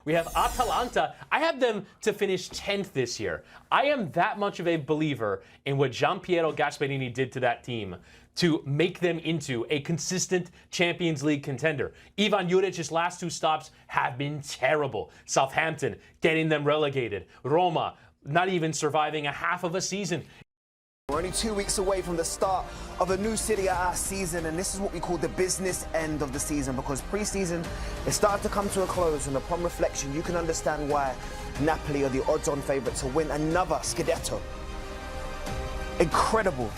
we have Atalanta. I have them to finish 10th this year. I am that much of a believer in what Gianpiero Gasperini did to that team to make them into a consistent Champions League contender. Ivan Juric's last 2 stops have been terrible. Southampton getting them relegated. Roma not even surviving a half of a season. We're only 2 weeks away from the start of a new Serie A season, and this is what we call the business end of the season, because pre-season is starting to come to a close, and upon reflection you can understand why Napoli are the odds-on favourite to win another Scudetto. Incredible.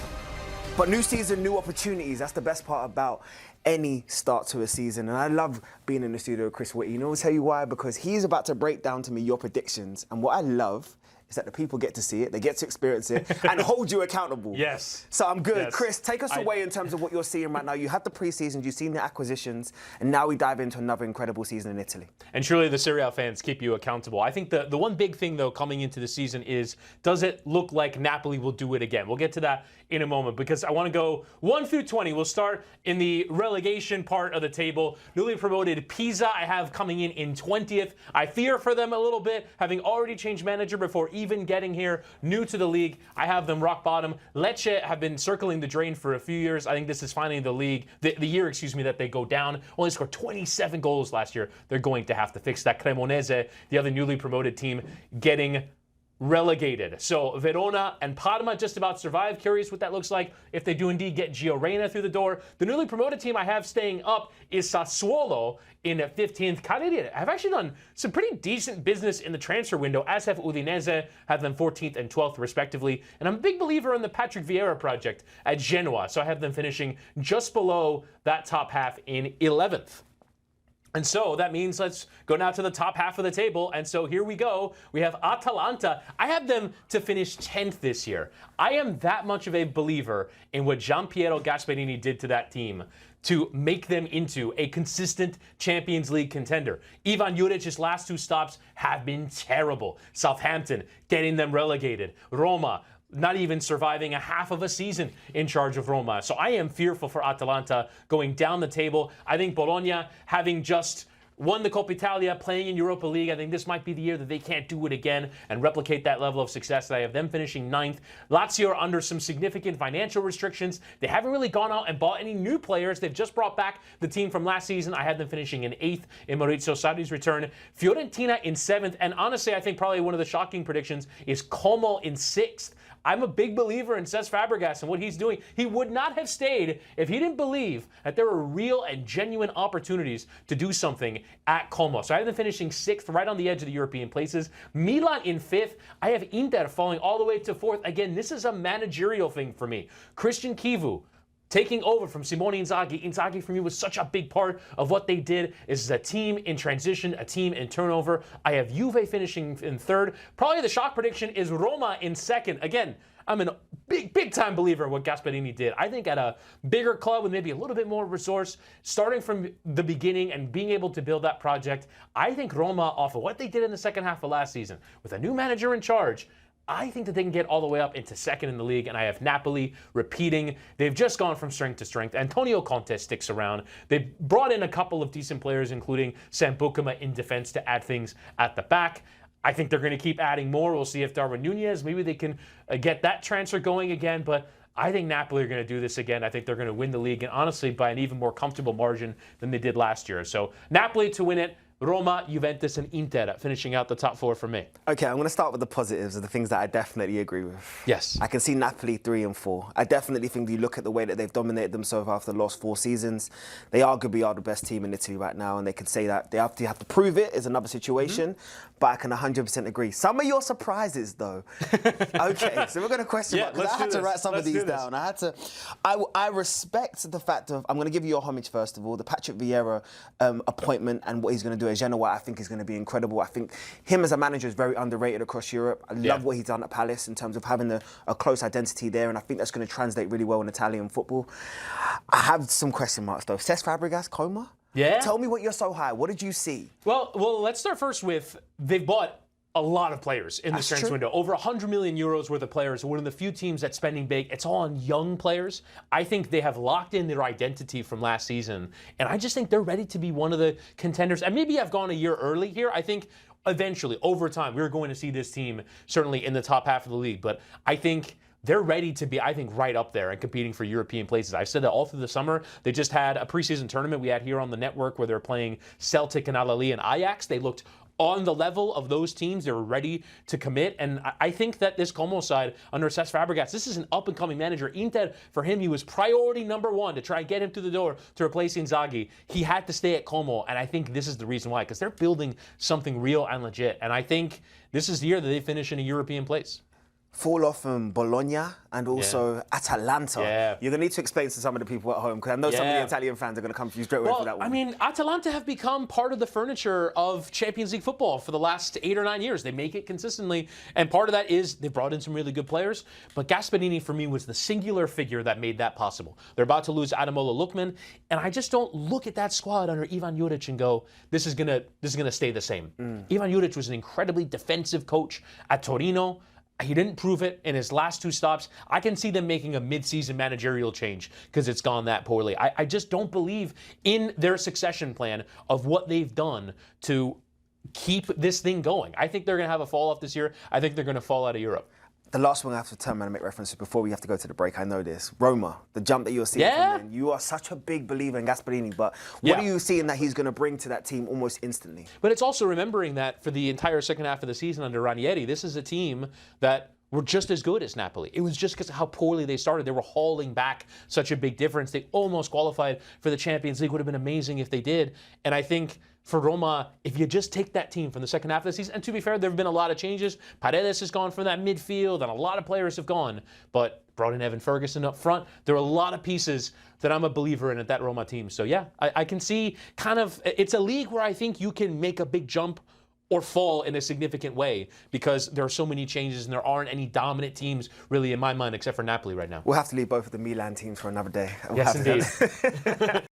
But new season, new opportunities. That's the best part about any start to a season. And I love being in the studio with Chris Whitty. You know, I'll tell you why, because he's about to break down to me your predictions. And what I love is that the people get to see it, they get to experience it, and hold you accountable. Yes. So I'm good. Yes. Chris, take us away in terms of what you're seeing right now. You had the pre-season, you've seen the acquisitions, and now we dive into another incredible season in Italy. And surely the Serie A fans keep you accountable. I think the one big thing, though, coming into the season is, does it look like Napoli will do it again? We'll get to that in a moment, because I want to go 1 through 20. We'll start in the relegation part of the table. Newly promoted Pisa, I have coming in 20th. I fear for them a little bit, having already changed manager before even getting here. New to the league, I have them rock bottom. Lecce have been circling the drain for a few years. I think this is finally the year, excuse me, that they go down. Only scored 27 goals last year. They're going to have to fix that. Cremonese, the other newly promoted team, getting relegated. So Verona and Parma just about survive. Curious what that looks like if they do indeed get Gio Reyna through the door. The newly promoted team I have staying up is Sassuolo in 15th. Cagliari have actually done some pretty decent business in the transfer window, as have Udinese, have them 14th and 12th respectively. And I'm a big believer in the Patrick Vieira project at Genoa, so I have them finishing just below that top half in 11th. And so that means let's go now to the top half of the table. And so here we go. We have Atalanta. I have them to finish 10th this year. I am that much of a believer in what Gianpiero Gasperini did to that team to make them into a consistent Champions League contender. Ivan Juric's last 2 stops have been terrible. Southampton getting them relegated. Roma not even surviving a half of a season in charge of Roma. So I am fearful for Atalanta going down the table. I think Bologna, having just won the Coppa Italia, playing in Europa League, I think this might be the year that they can't do it again and replicate that level of success. I have them finishing 9th. Lazio are under some significant financial restrictions. They haven't really gone out and bought any new players. They've just brought back the team from last season. I had them finishing in 8th in Maurizio Sarri's return. Fiorentina in 7th. And honestly, I think probably one of the shocking predictions is Como in 6th. I'm a big believer in Cesc Fabregas and what he's doing. He would not have stayed if he didn't believe that there were real and genuine opportunities to do something at Como. So I have them finishing 6th, right on the edge of the European places. Milan in 5th. I have Inter falling all the way to 4th. Again, this is a managerial thing for me. Christian Kivu taking over from Simone Inzaghi. Inzaghi, for me, was such a big part of what they did. This is a team in transition, a team in turnover. I have Juve finishing in 3rd. Probably the shock prediction is Roma in 2nd. Again, I'm a big time believer in what Gasperini did. I think at a bigger club with maybe a little bit more resource, starting from the beginning and being able to build that project, I think Roma, off of what they did in the second half of last season, with a new manager in charge, I think that they can get all the way up into 2nd in the league, and I have Napoli repeating. They've just gone from strength to strength. Antonio Conte sticks around. They've brought in a couple of decent players, including Sam Bukema in defense to add things at the back. I think they're going to keep adding more. We'll see if Darwin Nunez, maybe they can get that transfer going again, but I think Napoli are going to do this again. I think they're going to win the league, and honestly, by an even more comfortable margin than they did last year. So Napoli to win it. Roma, Juventus, and Inter finishing out the top 4 for me. Okay, I'm going to start with the positives of the things that I definitely agree with. Yes. I can see Napoli 3 and 4. I definitely think you look at the way that they've dominated themselves after the last 4 seasons. They arguably are the best team in Italy right now, and they can say that. They have to prove it is another situation, but I can 100% agree. Some of your surprises, though. Okay, so we're going to question mark, because I had to write some of these down. I respect the fact of, I'm going to give you your homage first of all, the Patrick Vieira appointment and what he's going to do at Genoa, I think is going to be incredible. I think him as a manager is very underrated across Europe. I love what he's done at Palace in terms of having a close identity there, and I think that's going to translate really well in Italian football. I have some question marks though. Cesc Fabregas, Como? Yeah. Tell me what you're so high. What did you see? Well, let's start first with they've bought a lot of players in this transfer window. Over 100 million euros worth of players. One of the few teams that's spending big. It's all on young players. I think they have locked in their identity from last season. And I just think they're ready to be one of the contenders. And maybe I've gone a year early here. I think eventually, over time, we're going to see this team certainly in the top half of the league. But I think they're ready to be, I think, right up there and competing for European places. I've said that all through the summer. They just had a preseason tournament we had here on the network where they're playing Celtic and Al-Ahly and Ajax. They looked on the level of those teams. They were ready to commit. And I think that this Como side under Cesc Fabregas, this is an up-and-coming manager. Inter, for him, he was priority number one to try and get him through the door to replace Inzaghi. He had to stay at Como, and I think this is the reason why, because they're building something real and legit. And I think this is the year that they finish in a European place. Fall off from Bologna and also Atalanta. Yeah. You're going to need to explain to some of the people at home, because I know some of the Italian fans are going to come to you straight away for that one. I mean, Atalanta have become part of the furniture of Champions League football for the last 8 or 9 years. They make it consistently, and part of that is they brought in some really good players, but Gasperini, for me, was the singular figure that made that possible. They're about to lose Ademola Lookman, and I just don't look at that squad under Ivan Juric and go, this is gonna stay the same. Ivan Juric was an incredibly defensive coach at Torino. He didn't prove it in his last 2 stops. I can see them making a mid-season managerial change because it's gone that poorly. I just don't believe in their succession plan of what they've done to keep this thing going. I think they're going to have a fall-off this year. I think they're going to fall out of Europe. The last one I have to turn around and make reference to before we have to go to the break, I know this. Roma, the jump that you're seeing from them. You are such a big believer in Gasperini, but what are you seeing that he's going to bring to that team almost instantly? But it's also remembering that for the entire second half of the season under Ranieri, this is a team that were just as good as Napoli. It was just because of how poorly they started. They were hauling back such a big difference. They almost qualified for the Champions League. Would have been amazing if they did. And I think for Roma, if you just take that team from the second half of the season, and to be fair, there have been a lot of changes. Paredes has gone from that midfield, and a lot of players have gone, but brought in Evan Ferguson up front. There are a lot of pieces that I'm a believer in at that Roma team. So yeah, I can see kind of, it's a league where I think you can make a big jump or fall in a significant way because there are so many changes and there aren't any dominant teams really in my mind except for Napoli right now. We'll have to leave both of the Milan teams for another day. Yes, indeed.